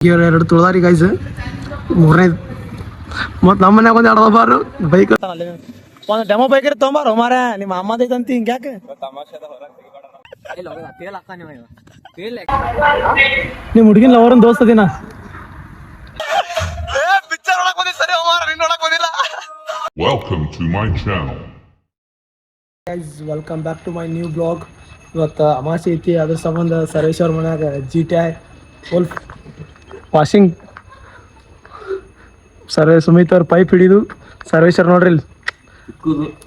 ಎರಡು ತುಳದಾರಿ ಗೈಸ್ ಮೂರನೇ ಮತ್ತು ನಮ್ಮ ಮನ್ಯಾಗ ಒಂದು ಎರಡು ಬಾರು ಬೈಕ್ ಒಂದು ಡೆಮೋ ಬೈಕ್ ತೊಗೊಂಬಾರ ಮಾರ ನಿಮ್ಮ ಅಮ್ಮದೈತಂತ ಹಿಂಗ್ಯಾಕೆ ನಿಮ್ಮ ಹುಡುಗಿನ ಲವರನ್ ದೋಸ್ತ ದಿನ Welcome to my channel. Guys, welcome back to my new vlog. ಇವತ್ತು ಅಮಾಸೆ ಐತಿ ಅದ್ರ ಸಂಬಂಧ ಸರ್ವೇಶ್ವರ ಮನ್ಯಾಗ GTI ಫುಲ್ ವಾಷಿಂಗ್ ಸುಮಿತ್ ಅವ್ರ ಪೈಪ್ ಹಿಡಿದು ಸರ್ವೇಶ್ವರ್ ನೋಡ್ರಿ ಇಲ್ಲಿ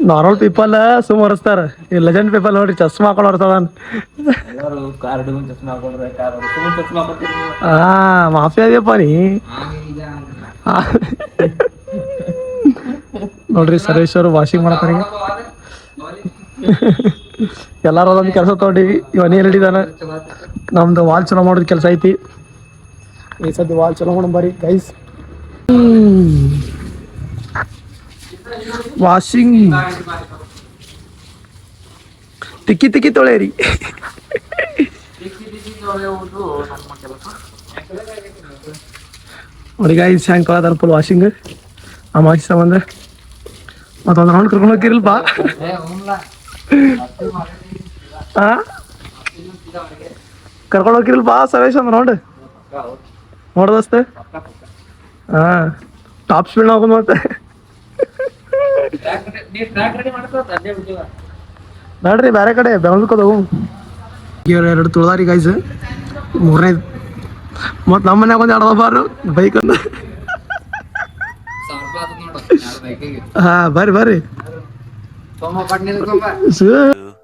ನಾರ್ಮಲ್ ಪೀಪಲ್ ಸುಮ್ ಹೊರಸ್ತಾರ ಈ ಲೆಜೆಂಡ್ ಪೀಪಲ್ ನೋಡ್ರಿ ಚಸ್ಮಾ ಹಾಕೊಂಡು ಹೊರಸ್ತಾರ ಮಾಫಿ ಅದೇಪ್ಪ ನೀ ನೋಡ್ರಿ ಸರ್ವೇಶ್ವರ್ ವಾಷಿಂಗ್ ಮಾಡತ್ತಾರ ಎಲ್ಲಾರು ಅದೊಂದು ಕೆಲಸ ತಗೊಂಡಿವಿ ಇವ ನೀರು ಹಿಡಿದಾನ ನಮ್ದು ವಾಲ್ ಚಲೋ ಮಾಡೋದು ಕೆಲಸ ಐತಿ ಈ ಸದ್ಯ ವಾಲ್ ಚಲೋ ಮಾಡೋಣ ಬರ್ರಿ ಗೈಸ್ ವಾಷಿಂಗ್ ತಿಕ್ಕಿ ತೊಳೆರಿ ನೋಡಿ ಗೈಸ್ ಹ್ಯಾಂಗ್ ತೊಳೆದಾರ ಫುಲ್ ವಾಷಿಂಗ್ ಅಮಾಸಿ ಸಂಬಂಧ ಮತ್ತೊಂದು ರೌಂಡ್ ಕರ್ಕೊಂಡು ಹೋಗಿರಲ್ಪ ಕರ್ಕೊಂಡು ಹೋಗಿರಲ್ಪ ಸರ್ವೇಶ್ ಒಂದು ರೌಂಡ್ ನೋಡ್ದಸ್ತೆ ಟಾಪ್ ಸ್ಪೀಡ್ ಹೋಗೋದು ಮತ್ತೆ ನೋಡ್ರಿ ಬೇರೆ ಕಡೆ ಬೆಂಗಳೂರು ಎರಡು ತುಳದಾರಿ ಗೈಸ್ ಮೂರನೇ ಮತ್ತು ನಮ್ಮ ಮನ್ಯಾಗ ಒಂದು ಎರಡು ಬಾರು ಬೈಕ್ ಒಂದು ಬರ್ರಿ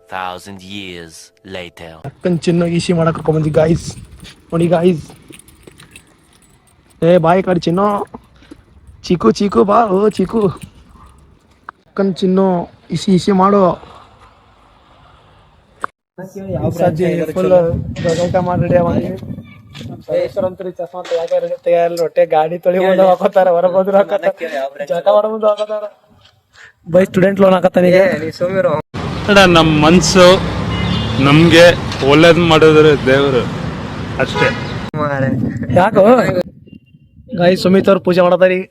2000 years later. ಅಕ್ಕನ್ ಚಿನ್ನಾಗಿ ಇಸಿ ಮಾಡಕ್ ಕರ್ಕೊಂಡ್ಬಂದಿ ಗಾಯ್ಸ್ ನೋಡಿ ಗಾಯ್ಸ್ ಏ ಬಾಯ್ ಕಡೆ ಚಿನ್ನೋ ಚೀಕು ಬಾ ಓ ಚೀಕು ಅಕ್ಕನ್ ಚಿನ್ನು ಇಸಿ ಮಾಡೋ ಫುಲ್ ಮಾಡಿ ಚಸ್ಮಾ ಹೊಟ್ಟೆ ಗಾಡಿ ತೊಳಿ ಮುಂದೆ ಹಾಕೋತಾರ ಹೊರಗೋದ್ರು ಹಾಕೋತಾರ ಜಟ ಮಾಡೋ ಮುಂದೆ ಹಾಕೋತಾರ ಬೈ ಸ್ಟೂಡೆಂಟ್ ಲೋನ್ ಹಾಕತ್ತಾನ ಈಗ ನಮ್ಮ ಮನ್ಸು ನಮ್ಗೆ ಒಳ್ಳೇದ್ ಮಾಡಿದ್ರೆ ದೇವ್ರು ಅಷ್ಟೇ ಯಾಕೋ ಗಾಯ್ ಸುಮಿತ್ ಅವ್ರು ಪೂಜೆ ಮಾಡತಾರ ಈಗ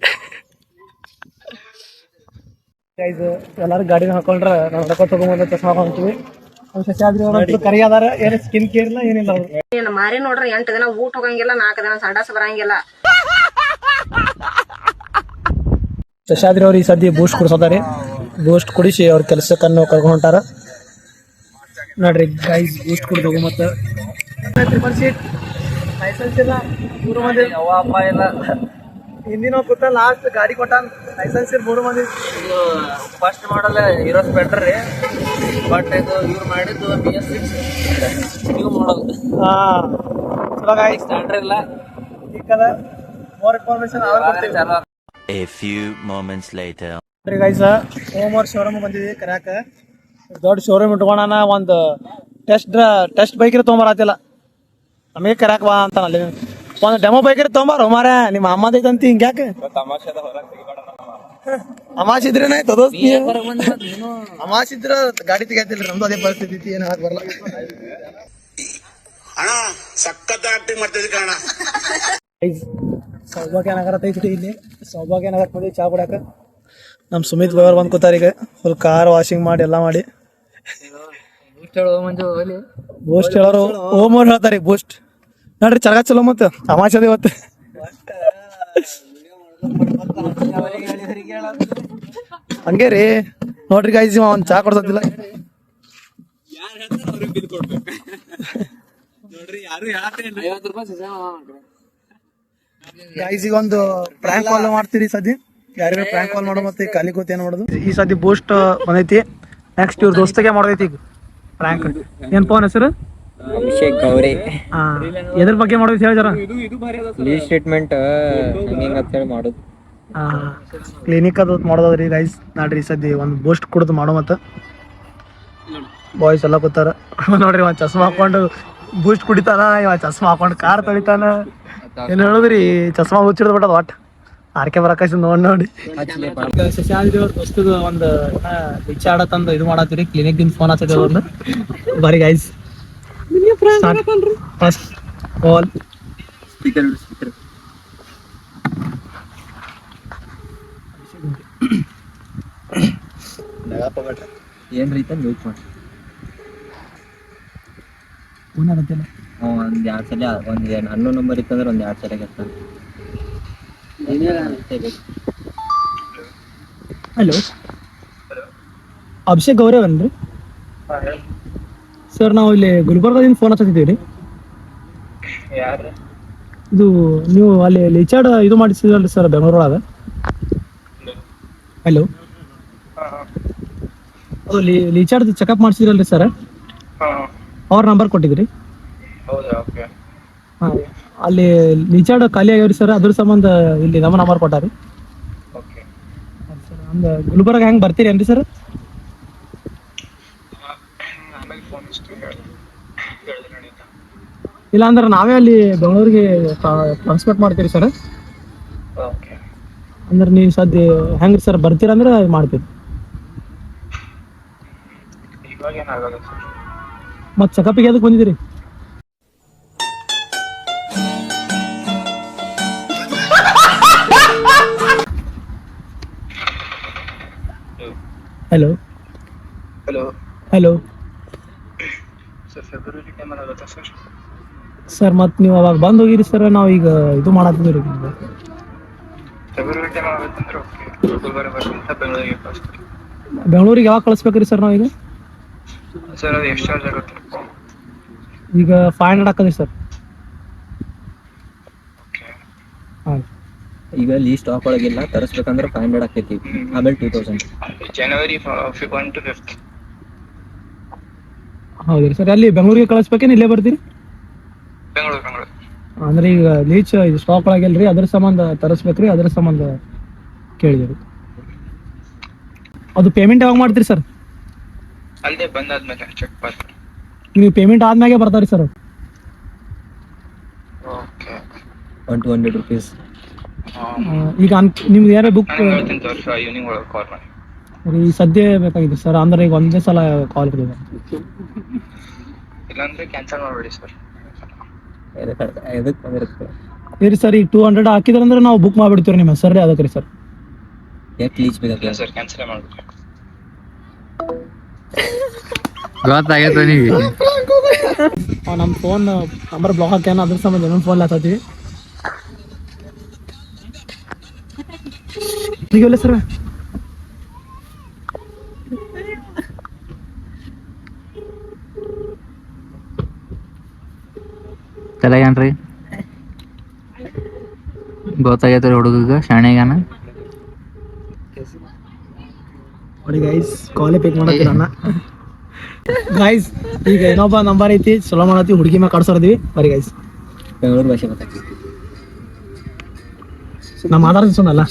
ಗೈಸ್ ಎಲ್ಲಾರು ಗಾಡಿನ ಹಾಕೊಂಡ್ರ ನಾವು ಹೊಡ್ಕೊತ ತಗೊಂಬಂದ ಚಸ್ಮಾ ಹಾಕೊಂತೀವಿ ಕರಿ ಅದಾರ ಏನ್ ಸ್ಕಿನ್ ಕೇರ್ ಇಲ್ಲ ಏನಿಲ್ಲ ಅವ್ರು ಮಾರಿ ನೋಡ್ರಿ 8 ದಿನ ಊಟ ಹೋಗಂಗಿಲ್ಲ 4 ದಿನ ಸಂಡಾಸ ಬರಂಗಿಲ್ಲ ಶಶಾದ್ರಿ ಅವ್ರು ಈ ಸದ್ಯ ಬೂಸ್ಟ್ ಕುಡಿಸೋದಾರಿ ಬೂಸ್ಟ್ ಕುಡಿಸಿ ಅವ್ರ ಕೆಲಸಕ್ಕನ್ನು ಕರ್ಕೊಂಡು ಹೊಂಟಾರ ನೋಡ್ರಿ ಗೈಸ್ ಬೂಸ್ಟ್ ಕುಡ್ದು ಮತ್ತೆ ಲೈಸೆನ್ಸ್ ಇಲ್ಲ ಮೂರು ಮಂದಿ ಅಪ್ಪ ಇಲ್ಲ ಹಿಂದಿನ ಕೂತ ಲಾಸ್ಟ್ ಗಾಡಿ ಕೊಟ್ಟಾನ ಲೈಸೆನ್ಸ್ ಇಲ್ಲ 3 ಮಂದಿ ಫಸ್ಟ್ ಮಾಡಲ್ ಹೀರೋ ಸ್ಪೆಂಡರ್ ರೀ ಬಟ್ ಇದು ಇವ್ರು ಮಾಡಿದ್ದು BS6 ನೀವು ಮಾಡೋದು ಚಲೋ ಗಾಯ್ಸ್ ಸ್ಟ್ಯಾಂಡರ್ಡ್ ಇಲ್ಲ ಈಗದ ಮೋರ್ ಇನ್ಫಾರ್ಮೇಶನ್ ಅವ್ರು ಕೊಡ್ತೀವಿ A few moments later. ನೋಡ್ರಿ ಗೈಸ್ ಓಮರ್ ಶೋರೂಮ್ ಬಂದಿದ್ವಿ ಕರ್ಯಾಕ ದೊಡ್ಡ ಶೋರೂಮ್ ಇಟ್ಕೊಳಣ ಒಂದು ಟೆಸ್ಟ್ ಬೈಕ್ ತೊಗೊಂಬರತ್ತಿಲ್ಲ ನಮಗೆ ಕರ್ಯಾಕ ಬಾ ಅಂತ ಅಲ್ಲಿ ಒಂದು ಡೆಮೋ ಬೈಕ್ ತೊಗೊಂಬಾರ ಮಾರ ನಿಮ್ಮ ಅಮ್ಮದೈತಂತ ಹಿಂಗ್ಯಾಕೆ ಅಮಾಸಿದ್ರೇನ ಅಮಾಸಿದ್ರ ಗಾಡಿ ತೆಗಿತಿಲ್ರಿ ನಮ್ದು ಅದೇ ಪರಿಸ್ಥಿತಿ ಐತಿ ಏನ್ ಹಾಕ್ ಬರಲ್ಲ ಅಣ್ಣ ಸಖತ್ ಆಕ್ಟಿಂಗ್ ಮಾಡ್ತಿದ್ವಿ ಕಾರಣ ಸೌಭಾಗ್ಯ ನಗರ ಐತಿ ಇಲ್ಲಿ ಸೌಭಾಗ್ಯ ನಗರ ಬಂದಿ ಚಾ ಕುಡ್ಯಾಕ ನಮ್ ಸುಮಿತ್ ಬೈವರ್ ಬಂದ್ ಕೂತಾರ ಈಗ ಫುಲ್ ಕಾರ್ ವಾಷಿಂಗ್ ಮಾಡಿ ಎಲ್ಲಾ ಮಾಡಿ ಬೂಸ್ಟ್ ಹೇಳೋರು ಓಮೋರ್ ಹೇಳ್ತಾರ ಬೂಸ್ಟ್ ನೋಡ್ರಿ ಚಲಗ ಚಲೋ ಮತ್ತ ಅಮಾಸದ ಇವತ್ತು ಹಂಗೆ ರೀ ನೋಡ್ರಿ ಗಾಯ್ಸ್ ಒಂದ್ ಚಾ ಕೊಡ್ಸತ್ತಿಲ್ಲ ಗೈಸ್ ಈಗ ಒಂದು ಪ್ರ್ಯಾಂಕ್ ಕಾಲ್ ಮಾಡ್ತೀರಿ ಸದ್ಯ ಯಾರಿಗ ಪ್ರ್ಯಾಂಕ್ ಕಾಲ್ ಮಾಡೋ ಮತ್ತೆ ಖಾಲಿ ಕೂತ್ ಏನ್ ಮಾಡೋದು ಈ ಸದ್ಯ ಬೂಸ್ಟ್ ಬಂದೈತಿ ನೆಕ್ಸ್ಟ್ ಇವ್ರ ದೋಸ್ತಗೆ ಮಾಡೋದೈತಿ ಈಗ ಪ್ರ್ಯಾಂಕ್ ಏನ್ ಫೋನ್ ಹೆಸರು ಅಭಿಷೇಕ್ ಗೌರಿ ಎದ್ರ ಬಗ್ಗೆ ಮಾಡೋದು ಹೇಳಿ ಜರ ಲೀಸ್ ಟ್ರೀಟ್ಮೆಂಟ್ ಅಂತ ಹೇಳಿ ಮಾಡೋದು ಕ್ಲಿನಿಕ್ ಅದು ಮಾಡೋದ್ರಿ ಗೈಸ್ ನೋಡ್ರಿ ಸದ್ಯ ಒಂದ್ ಬೂಸ್ಟ್ ಕುಡ್ದು ಮಾಡೋ ಮತ್ತ ಬಾಯ್ಸ್ ಎಲ್ಲ ಕೂತಾರ ನೋಡ್ರಿ ಒಂದ್ ಚಸ್ಮಾ ಹಾಕೊಂಡು ಬೂಸ್ಟ್ ಕುಡಿತಾನ ಇವ ಚಸ್ಮಾ ಹಾಕೊಂಡು ಕಾರ್ ತೊಳಿತಾನ ಏನ್ ಹೇಳುದ್ರಿ ಚಸ್ಮಾ ಹುಚ್ಚಿಡ್ದು ಬಿಟ್ಟದ ಒಟ್ಟು ಆರ್ಕೆ ಬರಕಾಸಿ ನೋಡಿ ಶಶಾದ್ರಿ ಅವ್ರ ದೋಸ್ತದ ಒಂದು ರಿಕ್ಷಾ ಆಡತ್ತಂದು ಇದು ಮಾಡತ್ತೀರಿ ಕ್ಲಿನಿಕ್ ದಿಂದ ಫೋನ್ ಹಚ್ಚದ ಒಂದು ಬಾರಿ ಗೈಸ್ ಫಸ್ಟ್ ಕಾಲ್ ಏನ್ ರೀತಿ ಯೂಸ್ ಮಾಡಿ ಏನಾಗತ್ತಿಲ್ಲ. ಒಂದ್ 2 ಸಲ ಒಂದ್ ನನ್ನ ನಂಬರ್ ಇತ್ತಂದ್ರೆ ಒಂದ್ 2 ಸಲ ಗೆಲ್ತಾನೆ. ಹಲೋ, ಅಭಿಷೇಕ್ ಗೌರವ್ ಅನ್ರಿ ಸರ್? ನಾವು ಇಲ್ಲಿ ಗುಲ್ಬರ್ಗದಿಂದ ಫೋನ್ ಹಚ್ಚಿದ್ದೀವಿ ರೀ. ಇದು ನೀವು ಅಲ್ಲಿ ಲಿಚಾರ್ಡ್ ಇದು ಮಾಡಿಸಿದ್ರಲ್ರಿ ಸರ್ ಬೆಂಗಳೂರೊಳಗೆ? ಹಲೋ, ಅದು ಲಿಚಾರ್ಡ್ ಚೆಕಪ್ ಮಾಡಿಸಿದ್ರಲ್ರಿ ಸರ್? ಅವ್ರ ನಂಬರ್ ಕೊಟ್ಟಿದ್ರಿ. ಹಾಂ, ಅಲ್ಲಿ ಲಿಚಾರ್ಡ್ ಖಾಲಿ ಆಗ್ಯಾವ್ರಿ ಸರ್, ಅದ್ರ ಸಂಬಂಧ ಇಲ್ಲಿ ನಮ್ಮ ನಂಬರ್ ಕೊಟ್ಟಾರಿ. ಸರ್ ಅಂದ್ರೆ ಗುಲ್ಬರ್ಗ ಹೆಂಗೆ ಬರ್ತೀರಿ ಏನ್ರಿ ಸರ್? ಇಲ್ಲ ಅಂದ್ರೆ ನಾವೇ ಅಲ್ಲಿ ಬೆಂಗಳೂರಿಗೆ ಟ್ರಾನ್ಸ್ಪೋರ್ಟ್ ಮಾಡ್ತೀರಿ ಸರ್. ಅಂದ್ರೆ ನೀವು ಸದ್ಯ ಹೆಂಗ್ರಿ ಸರ್ ಬರ್ತೀರಂದ್ರೆ ಮಾಡ್ತೀವಿ. ಮತ್ತೆ ಚೆಕಪ್ಪಿಗೆ ಅದಕ್ಕೆ ಬಂದಿದ್ದೀರಿ? ಹಲೋ ಹಲೋ ಸರ್, ಮತ್ತೆ ನೀವು ಅವಾಗ ಬಂದು ಹೋಗಿರಿ ಸರ್. ನಾವು ಈಗ ಇದು ಮಾಡತ್ತಿದ್ದೀವಿ. ಬೆಂಗಳೂರಿಗೆ ಯಾವಾಗ ಕಳಿಸ್ಬೇಕ್ರಿ ಸರ್ ನಾವೀಗ? ಈಗ 500 ಹಾಕದ್ರಿ ಸರ್. ಹಾಂ, ಈಗ ಲೀ ಸ್ಟಾಕ್ ಒಳಗಿಲ್ಲ, ತರಿಸ್ಬೇಕಂದ್ರೆ 500 ಆಕೈತಿ. ಆಮೇಲೆ 2000 January 1 to 5th. ಹೌದ್ರಿ ಸರ್. ಅಲ್ಲಿ ಬೆಂಗಳೂರಿಗೆ ಕಳಿಸ್ಬೇಕೇನು ಇಲ್ಲೇ ಬರ್ತೀರಿ? ಬೆಂಗಳೂರು. ಅಂದ್ರೆ ಈಗ ಲೀಚ್ ಇದು ಸ್ಟಾಕ್ ಒಳಗಿಲ್ರಿ, ಅದ್ರ ಸಂಬಂಧ ತರಿಸ್ಬೇಕ್ರಿ, ಅದ್ರ ಸಂಬಂಧ ಕೇಳಿದ್ರಿ. ಅದು ಪೇಮೆಂಟ್ ಯಾವಾಗ ಮಾಡ್ತೀರಿ ಸರ್? ಅಲ್ಲೇ ಬಂದಾದ್ಮೇಲೆ ಚೆಕ್ ಮಾಡ್ತೀನಿ. ನೀವು ಪೇಮೆಂಟ್ ಆದ್ಮೇಲೆ ಬರ್ತಾವ್ರಿ ಸರ್? ಓಕೆ. 200 rupees. ಈಗ ನಿಮ್ದು ಯಾರೇ ಬುಕ್ ಹೇಳ್ತೀನಿ ತೋರಿಸಿ, ಈವ್ನಿಂಗ್ ಒಳಗೆ ಕಾಲ್ ಮಾಡಿ. ಈ ಸದ್ಯ ಬೇಕಾಗಿದೆ ಸರ್, ಅಂದ್ರೆ ಈಗ ಒಂದೇ ಸಲ ಕಾಲ್ ಇರ್ತದೆ. ಇಲ್ಲಾಂದ್ರೆ ಕ್ಯಾನ್ಸಲ್ ಮಾಡ್ಬೇಡಿ ಸರ್. ಎದಕ್ಕೆ ಬಂದಿರುತ್ತೆ? ಇರಿ ಸರ್, ಈಗ 200 ಹಾಕಿದ್ರಂದ್ರೆ ನಾವು ಬುಕ್ ಮಾಡಿಬಿಡ್ತೀವಿ ನಿಮ್ಮ ಹೆಸರೇ. ಅದಕ್ಕೆ ರೀ ಸರ್. ಯಾಕೆ ಲೀಚ್ ಇಲ್ಲ ಬೇಕಾಗ್ತದೆ? ಸರ್, ಕ್ಯಾನ್ಸಲ್ ಮಾಡ್ಬೇಕು. ಗೊತ್ತಾಗೈತೆ ನೀವು. ನಮ್ಮ ಫೋನ್ ನಂಬರ್ ಬ್ಲಾಕ್ ಹಾಕ್ಯಾನ, ಅದ್ರ ಸಂಬಂಧ ಇನ್ನೊಂದು ಫೋನ್ ಹಾಕತ್ತೀವಿ. ಈಗ ಸರ್ ತಲೆಗೇನ್ರಿ ಗೊತ್ತಾಗೈತೆ ಹುಡುಗ ಶಾಣೆಗಾನ. ನೋಡಿ ಗೈಸ್, ಕಾಲೇ ಪಿಕ್ ಮಾಡತ್ತೀರ ಅಣ್ಣ. ಗೈಸ್, ಈಗ ಇನ್ನೊಬ್ಬ ನಂಬರ್ ಐತಿ, ಚಲೋ ಮಾಡತ್ತಿ, ಹುಡುಗಿ ಮ್ಯಾಗ ಕಾಡ್ಸೋರ್ದಿವಿ. ಬರೀ ಗೈಸ್, ಬೆಂಗಳೂರು ಭಾಷೆ ಗೊತ್ತಾಗ್ತದೆ. ನಮ್ಮ ಆಧಾರ ಸುಮ್ಮಲ್ಲ.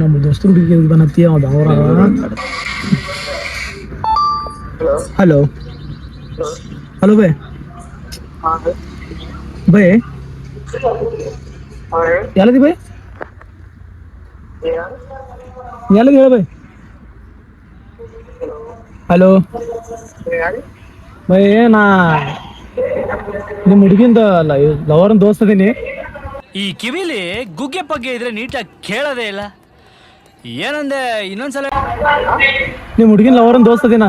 ನಮ್ಮ ದೋಸ್ತ ಹುಡುಗಿ ಬಂದತ್ತಿ, ಅವ್ದು ಅವರ. ಹಲೋ ಹಲೋ ಬೈ ಬೈ, ಎಲ್ಲದಿ ಬೈ? ಎಲ್ಲದಿ ಹೇಳ ಬೈ? ಹಲೋ ಬೈ, ನಾ ನಿಮ್ಮ ಹುಡುಗಿಂದ ಲವರ್ನ ದೋಸ್ತ ಅದೀನಿ. ಈ ಕಿವಿಲಿ ಗುಗ್ಗೆ ಪಗ್ಗೆ ಇದ್ರೆ ನೀಟಾಗಿ ಕೇಳೋದೇ ಇಲ್ಲ. ಏನಂದೆ ಇನ್ನೊಂದ್ಸಲ? ನಿಮ್ಮ ಹುಡುಗಿನ ಲವರ್ನ ದೋಸ್ತ ಅದೀನ.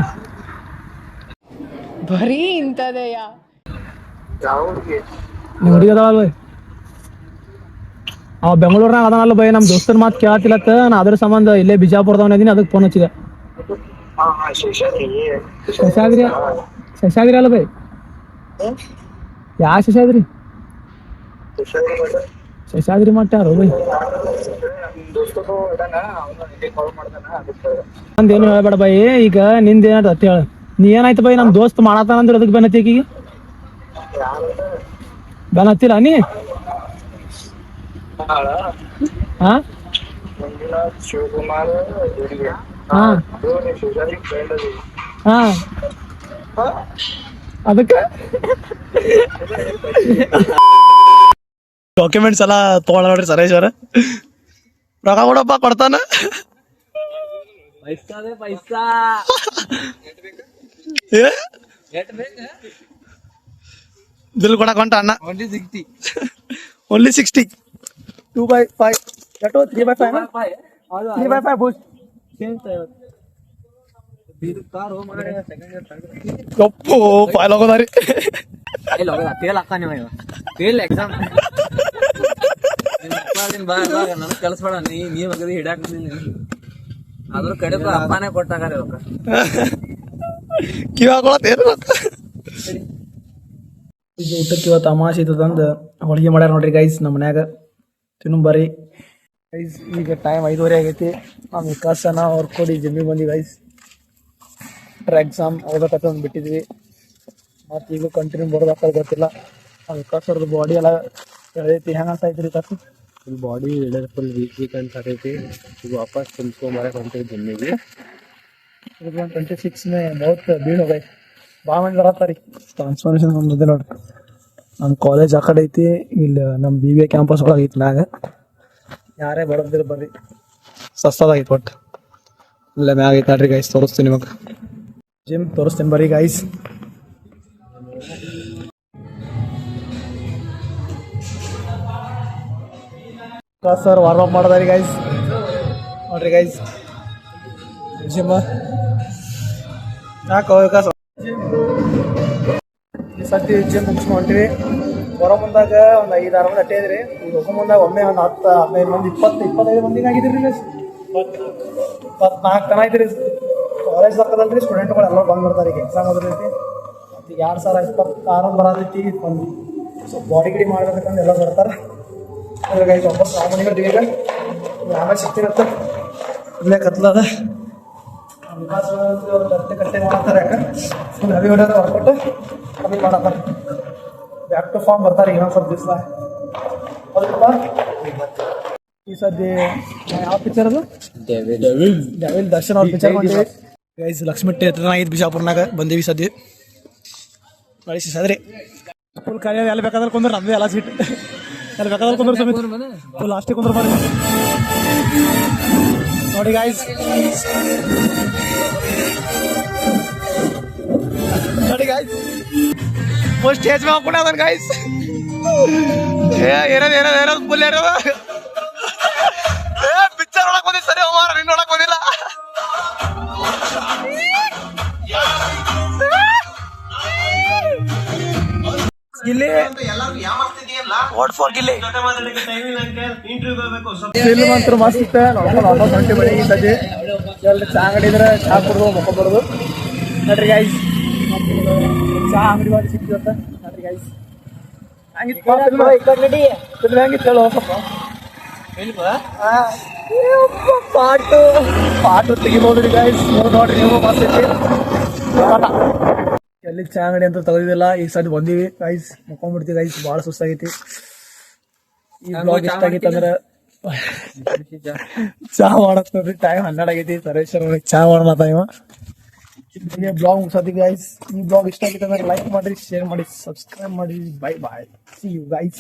ಬರೀ ಇಂಥದೆಯ? ನಿಮ್ಮ ಹುಡುಗಿ ಅದಾಳ ಬೈ? ಅವ ಬೆಂಗಳೂರ್ನಾಗ ಅದಾನಲ್ಲ ಬೈ, ನಮ್ಮ ದೋಸ್ತನ ಮಾತು ಕೇಳತ್ತಿಲ್ಲತ್ತ. ನಾ ಅದ್ರ ಸಂಬಂಧ ಇಲ್ಲೇ ಬಿಜಾಪುರದವನ ಇದೀನಿ, ಅದಕ್ಕೆ ಫೋನ್ ಹಚ್ಚಿದೆ. ಶಶಾದ್ರಿ ಅಲ್ಲ ಬೈ? ಯಾವ ಶಶಾದ್ರಿ? ಶಶಾದ್ರಿ ಮಟ್ಟ ಯಾರು ಬೈ? ನಂದೇನು ಹೇಳ್ಬೇಡ ಬೈ. ಈಗ ನಿಂದೇನ ಹೇಳ, ನೀ ಏನಾಯ್ತು ಬೈ? ನಮ್ಮ ದೋಸ್ತ್ ಮಾಡತ್ತಾನಂದ್ರೆ ಅದಕ್ಕೆ ಬೆನ್ ಹತ್ತಿ. ಬೆನ್ ಹತ್ತಿಲ್ಲ ನೀ? ಹಾ ಹಾ, ಅದಕ್ಕೆ ಡಾಕ್ಯುಮೆಂಟ್ಸ್ ಎಲ್ಲ ತಗೊಳ ನೋಡ್ರಿ ಸರೇಶ್ ಅವ್ರ. ರೊಕ್ಕ ಕೊಡಪ್ಪ, ಕೊಡ್ತಾನ. ಬಿಲ್ ಕೊಡಕ್ ಹೊಂಟ ಅಣ್ಣ. ಓನ್ಲಿ 60 2/5. ಎಷ್ಟು 3/5 3/5 ಬೂಸ್ಟ್ ಗಪ್ಪು ಫೈಲ್ ಹೋಗೋದಾರಿ ಫೇಲ್ ಹಾಕ ನೀವು ಫೇಲ್ ಎಕ್ಸಾಮ್ ನನಗ್ ಕಲ್ಸ್ಬೇಡ ನೀವ್ ಅಗದಿ ಹಿಡಾಕ ಅದ್ರ ಕಡೆ ಅಪ್ಪನೇ ಕೊಟ್ಟಾಗಾರ ಕಿವಿ ಹಾಕೊಳತ್ತೇನು ಇದು ಊಟಕ್ಕೆ ಇವತ್ತು ಅಮಾವಾಸ್ಯೆ ಇದ್ದದಂದು ಹೋಳಿಗೆ ಮಾಡ್ಯಾರ ನೋಡ್ರಿ ಗೈಸ್ ನಮ್ಮ ಮನ್ಯಾಗ ತಿನ್ನು ಬರ್ರಿ ಗೈಸ್. ಈಗ ಟೈಮ್ 5:30 ಆಗೈತಿ. ನಾವು ವಿಕಾಸನ ಅವ್ರ ಕೊಡಿ ಜಿಮ್ಮಿಗೆ ಬಂದ್ವಿ ಗೈಸ್. ಎಕ್ಸಾಮ್ ಓದಕತ್ತ ಬಿಟ್ಟಿದ್ವಿ ಮತ್ತು ಈಗ ಕಂಟಿನ್ಯೂ ಬರೋದಾಕ ಗೊತ್ತಿಲ್ಲ. ಆ ವಿಕಾಸ್ ಅವ್ರದ್ದು ಬಾಡಿ ಎಲ್ಲ ಎಳೈತಿ. ಹೆಂಗೆ ಅಂತ ಐತ್ರಿ Vikas? Full body full weak ಅನ್ಸತೈತಿ. ಈಗ ವಾಪಸ್ ತುಂಬ್ಕೊಂಬರಕ್ ಹೊಂಟಿವಿ ಜಿಮ್ಮಿಗೆ. 26 ಮೇ बहुत भीड़ हो गई. ಭಾಳ ಮಂದಿ ಬರತ್ತಾರಿ. ಟ್ರಾನ್ಸ್ಫಾರ್ಮೇಷನ್ ಒಂದಿದೆ ನೋಡ್ರಿ. ನಮ್ಮ ಕಾಲೇಜ್ ಆ ಕಡೆ ಐತಿ, ಇಲ್ಲಿ ನಮ್ಮ BBA ಕ್ಯಾಂಪಸ್ ಒಳಗೆ ಐತಿ ಮ್ಯಾಗ. ಯಾರೇ ಬರೋದಿಲ್ಲ ಬರ್ರಿ, ಸಸ್ತದಾಗೈತಿ ಒಟ್ಟು. ಇಲ್ಲೇ ಮ್ಯಾಗ ಐತಿ ನೋಡ್ರಿ ಗೈಸ್, ತೋರಿಸ್ತೀನಿ ನಿಮಗೆ. ಜಿಮ್ ತೋರಿಸ್ತೀನಿ ಬರ್ರಿ ಗೈಸ್. ಸರ್ ವಾರ್ಮ್ ಅಪ್ ಮಾಡೋದಾರಿ ಗೈಸ್ ನೋಡ್ರಿ ಗೈಸ್. ಜಿಮ್ ಯಾಕೋ ವಿಕಾಸ ಈ ಸತಿ ಜಿಮ್ ಮುಗಿಸ್ಕೊಂಡು ಹೊಂಟಿವಿ. ಬರೋ ಮುಂದಾಗ ಒಂದು 5-6 ಮಂದಿ ಅಟ್ಟೆ ಇದ್ರಿ. ಈಗ ಹೋಗೋ ಮುಂದಾಗ ಒಮ್ಮೆ ಒಂದು 10-15 ಮಂದಿ 20-25 ಮಂದಿಗೆ ಆಗಿದ್ರಿ. 24 ತನ ಐತ್ರಿ. ಕಾಲೇಜ್ ಹಾಕದಲ್ರಿ ಸ್ಟೂಡೆಂಟ್ಗಳು ಎಲ್ಲ ಬಂದು ಬರ್ತಾರೆ. ಈಗ ಎಕ್ಸಾಮ್ ಓದಿರ್ತೈತಿ. ಮತ್ತು ಈಗ 2026 ಬರತೈತಿ. ಒಂದು ಸ್ವಲ್ಪ ಬಾಡಿ ಗಿಡಿ ಮಾಡ್ಬೇಕಂದ್ರೆ ಎಲ್ಲ ಬರ್ತಾರೆ. ಅದ್ರ ಗೈಸ್ ವಾಪಸ್ ನಾವು ಮನೆಗೆ ಹೊಂಟಿವಿ. ಈಗ ಆಮೇಲೆ ಸಿಗ್ತಿರತ್ತೆ. ಇಲ್ಲೇ ಕತ್ಲದ ವಿಕಾಸ್ ಕಟ್ಟೆ ಮಾಡ್ತಾರೆ. ಯಾಕೆ ರವಿ ಹೊಡೆಯೋದು ಹೊರಕೊಟ್ಟು ಕಮ್ಮಿ ಮಾಡತ್ತಾರೆ. ಬ್ಯಾಕ್ ಟು ಫಾರ್ಮ್ ಬರ್ತಾರೆ ಇನ್ನೊಂದು ಸ್ವಲ್ಪ ದಿವಸ. ಈ ಸದ್ಯ ಯಾವ ಪಿಕ್ಚರ್ ಅದು? ಡೆವಿಲ್ ದರ್ಶನ್ ಅವ್ರ ಪಿಕ್ಚರ್ ಬಂದಿವಿ ಗೈಸ್. ಲಕ್ಷ್ಮೀ ಥಿಯೇಟರ್ನ ಐದು ಬಿಜಾಪುರ್ನಾಗ ಬಂದೀವಿ ಸದ್ಯ. ಬಳಸಿ ಸದ್ರಿ ಫುಲ್ ಕೈ ಎಲ್ಲ ಬೇಕಾದ್ರೆ ಕುಂದ್ರೆ ನಮ್ಮದು ಎಲ್ಲ ಸೀಟ್ ಎಲ್ಲ ಬೇಕಾದ್ರೆ ಕುಂದ್ರೆ ಸಮೇತ ಫುಲ್ ಲಾಸ್ಟಿಗೆ ಕುಂದ್ರೆ ಬರ್ರಿ ನೋಡಿ ಗೈಸ್. ನೋಡಿ ಗೈಸ್ ಫಸ್ಟ್ ಸ್ಟೇಜ್ ಮೇಲೆ ಹಾಕೊಂಡೆ ಅದನ್ನ ಗೈಸ್. ಏರೋದು ಫುಲ್ ಏರೋದು. ಪಿಕ್ಚರ್ ನೋಡಕ್ ಬಂದಿದ್ದು ಸರಿ ಹೋಮಾರ, ನೀನು ನೋಡಕ್ ಬಂದಿಲ್ಲ. ಗಿಲ್ಲಿ ಫಿಲ್ಮ್ ಅಂತೂ ಮಸ್ತ್ ಇತ್ತು. ನೋಡ್ಕೊಂಡು ವಾಪಸ್ ಹೊಂಟಿ ಬಳಿ ಈ ಸದ್ಯ ಎಲ್ಲಿ ಚಾ ಅಂಗಡಿ ಇದ್ರೆ ಚಾ ಕುಡ್ದು ಮಕ್ಕೊಬಾರ್ದು ನೋಡ್ರಿ ಗೈಸ್. ಚಾ ಅಂಗಡಿ ಮಾಡಿ ಸಿಕ್ಕಿದತ್ತ ನೋಡ್ರಿ ಗೈಸ್. ಹಂಗಿತ್ತು ಹೆಂಗಿತ್ತು ಹೇಳು ಸ್ವಲ್ಪ. ಪಾಟು ತೆಗಿಬೋದ್ರಿ ಗೈಸ್. ನೋಡ್ರಿ ನೀವು ಮಸ್ತ್ ಐತಿ. ಎಲ್ಲಿ ಚಾ ಅಂಗಡಿ ಅಂತ ತೆಗೆದಿಲ್ಲ. ಈಗ ಸದ್ಯ ಬಂದೀವಿ ಗೈಸ್, ಮುಕ್ಕೊಂಡ್ಬಿಡ್ತೀವಿ ಗೈಸ್. ಭಾಳ ಸುಸ್ತಾಗೈತಿ. ಈ ಬ್ಲಾಗ್ ಇಷ್ಟ ಆಗೈತೆ ಅಂದ್ರೆ ಚಾ ಮಾಡಕ್ ನೋಡ್ರಿ. ಟೈಮ್ 12 ಆಗೈತಿ. ಸರೇಶ್ವರ ಚಾ ಮಾಡೋಣ ಟೈಮ್. ಹೀಗೆ ಬ್ಲಾಗ್ ಮುಗಿಸೋದಿ ಗೈಸ್. ಈ ಬ್ಲಾಗ್ ಇಷ್ಟ ಆಗೈತೆ ಅಂದ್ರೆ ಲೈಕ್ ಮಾಡಿರಿ, ಶೇರ್ ಮಾಡಿ, ಸಬ್ಸ್ಕ್ರೈಬ್ ಮಾಡಿ. Bye bye, see you guys.